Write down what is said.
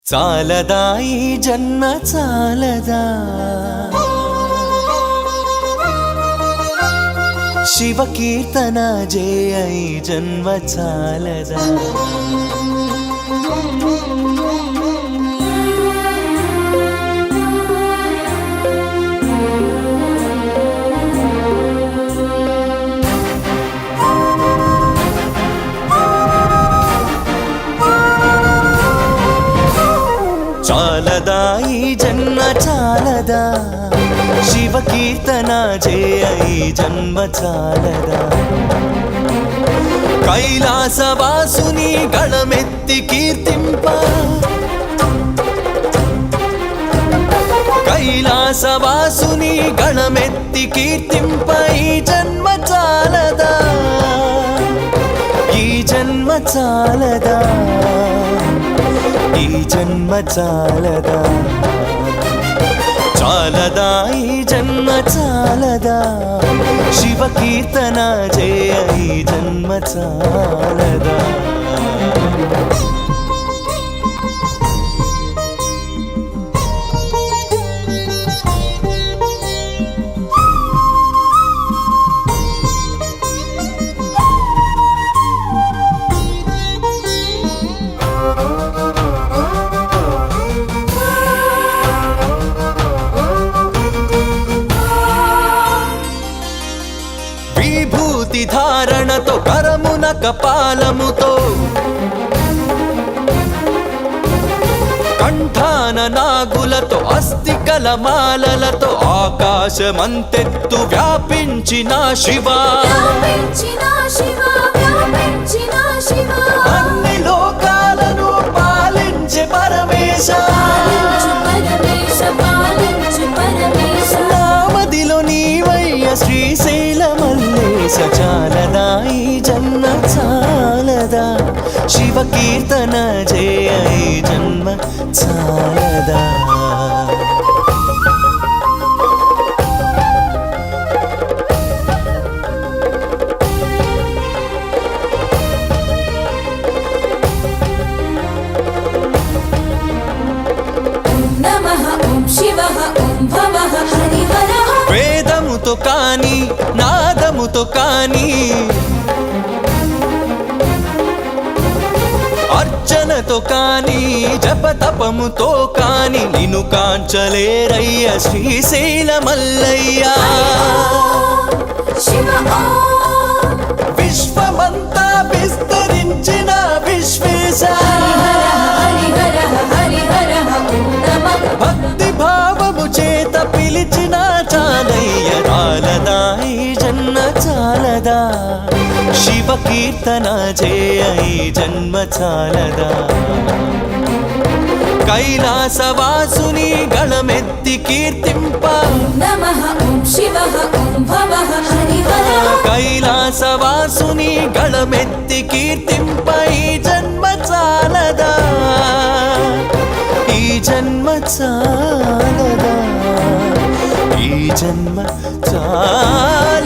చాలదా ఈ జన్మ చాలదా శివ కీర్తన జయ ఈ జన్మ చాలదా చాలదా ఈ జన్మ చాలదా శివ కీర్తన జయ ఈ జన్మ చాలదా కైలాసవాసుని గళమెత్తి కీర్తింప కైలాసవాసుని గళమెత్తి కీర్తింప ఈ జన్మ చాలదా ఈ జన్మ చాలదా ఈ జన్మ చాలదా చాలదా ఈ జన్మ చాలదా శివ కీర్తన జయ ఈ జన్మ చాలదా విభూతి ధారణతో కరమున కపాలముతో కంఠాన నాగులతో అస్థికల మాలలతో ఆకాశమంతెత్తు వ్యాపించిన శివా అన్ని లోకాలను పాలించే పరమేశ నామదిలో నీవయ్య శ్రీశైల మల్లేశ చాలదా ఈ జన్మ చాలదా శివ కీర్తన జయ ఈ జన్మ చాలదా వేదముతో కాని నాదముతో కాని అర్చనతో కాని జపతపముతో కాని నిన్ను కాంచలేరయ్య శ్రీశైల మల్లయ్య విశ్వమంతా విస్తరించిన విశ్వేశ భక్తి భావము చేత పిలిచిన చాలయ్య చాలదా ఈ జన్మ చాలదా శివ కీర్తన జయ ఈ జన్మ చాలదా కైలాసవాసుని గళమెత్తి కీర్తింప కైలాసవాసుని గళమెత్తి కీర్తింప ఈ జన్మ చాలదా ఈ జన్మ చాలదా ఈ జన్మ చాలదా